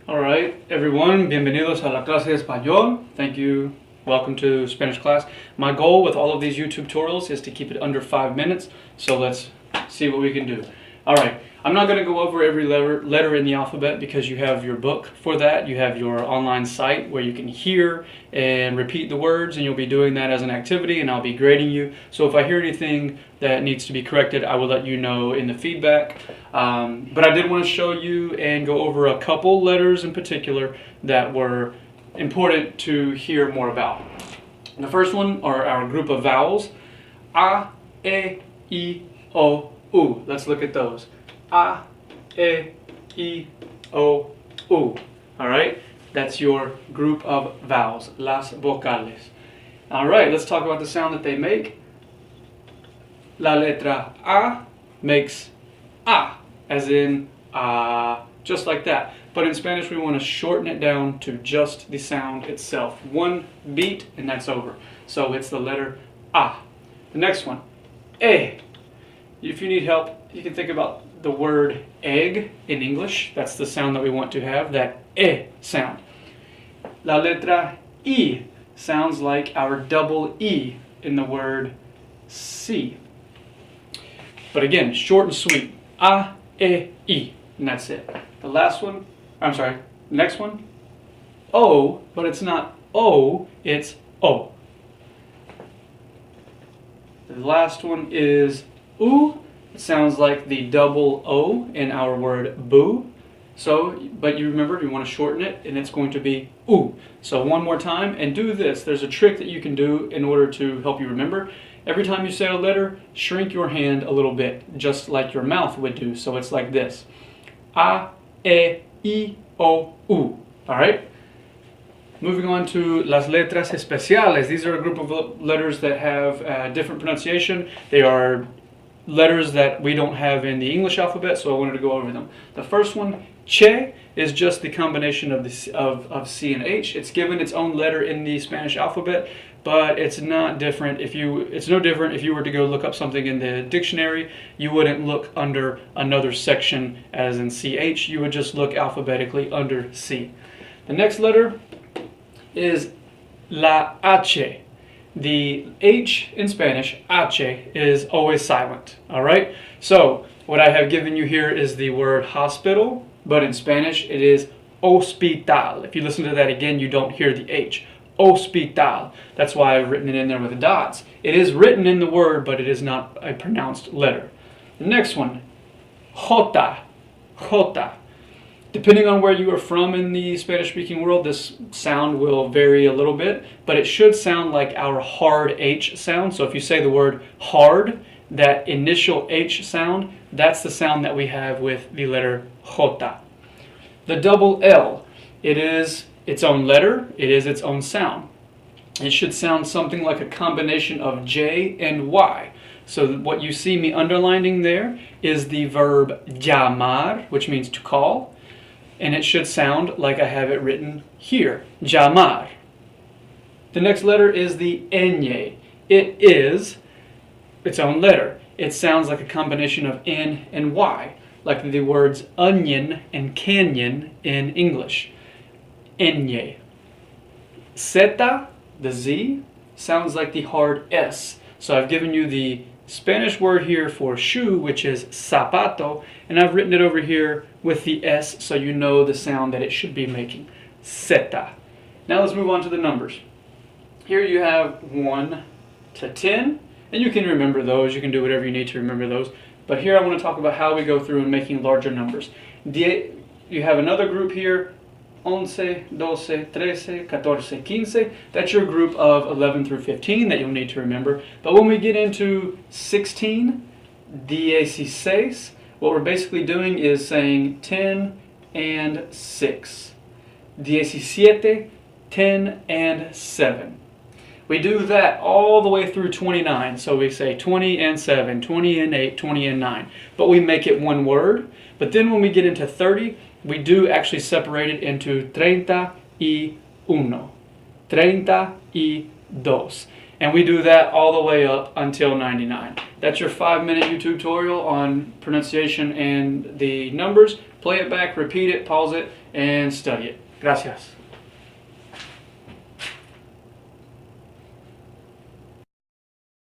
All right, everyone, bienvenidos a la clase de español. Thank you. Welcome to Spanish class. My goal with all of these YouTube tutorials is to keep it under 5 minutes, so let's see what we can do. All right, I'm not going to go over every letter in the alphabet because you have your book for that. You have your online site where you can hear and repeat the words, and you'll be doing that as an activity, and I'll be grading you. So if I hear anything that needs to be corrected, I will let you know in the feedback. But I did want to show you and go over a couple letters in particular that were important to hear more about. The first one are our group of vowels, A, E, I, O, U. Let's look at those. A, E, I, O, U. All right, that's your group of vowels, las vocales. All right, let's talk about the sound that they make. La letra A makes A, as in just like that. But in Spanish, we want to shorten it down to just the sound itself. One beat, and that's over. So it's the letter A. The next one, E. If you need help, you can think about the word egg in English. That's the sound that we want to have, that E sound. La letra I sounds like our double E in the word see. But again, short and sweet. A, E, I. And that's it. The last one, next one, O, but it's not O, it's O. The last one is U. It sounds like the double O in our word boo. So, but you remember, you want to shorten it, and it's going to be U. So one more time, and do this. There's a trick that you can do in order to help you remember. Every time you say a letter, shrink your hand a little bit, just like your mouth would do. So it's like this. A, E, I, O, U. All right? Moving on to las letras especiales. These are a group of letters that have different pronunciation. They are letters that we don't have in the English alphabet, so I wanted to go over them. The first one, che, is just the combination of C and H. It's given its own letter in the Spanish alphabet, but it's not different. It's no different if you were to go look up something in the dictionary. You wouldn't look under another section as in CH. You would just look alphabetically under C. The next letter is la H. The H in Spanish, H, is always silent. All right? So what I have given you here is the word hospital, but in Spanish it is hospital. If you listen to that again, you don't hear the H. Hospital. That's why I've written it in there with the dots. It is written in the word, but it is not a pronounced letter. The next one, jota. Jota. Depending on where you are from in the Spanish-speaking world, this sound will vary a little bit, but it should sound like our hard H sound. So if you say the word hard, that initial H sound, that's the sound that we have with the letter jota. The double L, it is its own letter, it is its own sound. It should sound something like a combination of J and Y. So what you see me underlining there is the verb llamar, which means to call. And it should sound like I have it written here, llamar. The next letter is the ñ. It is its own letter. It sounds like a combination of N and Y, like the words onion and canyon in English. Ñ. Zeta, the Z, sounds like the hard S. So I've given you the Spanish word here for shoe, which is zapato, and I've written it over here with the S so you know the sound that it should be making. Zeta. Now let's move on to the numbers. Here you have 1 to 10, and you can remember those. You can do whatever you need to remember those. But here I want to talk about how we go through and making larger numbers. You have another group here, 11, 12, 13, 14, 15. That's your group of 11 through 15 that you'll need to remember. But when we get into 16, 16, what we're basically doing is saying 10 and 6. 17, 10 and 7. We do that all the way through 29. So we say 20 and 7, 20 and 8, 20 and 9. But we make it one word. But then when we get into 30, we do actually separate it into 31, 32. And we do that all the way up until 99. That's your 5-minute YouTube tutorial on pronunciation and the numbers. Play it back, repeat it, pause it, and study it. Gracias.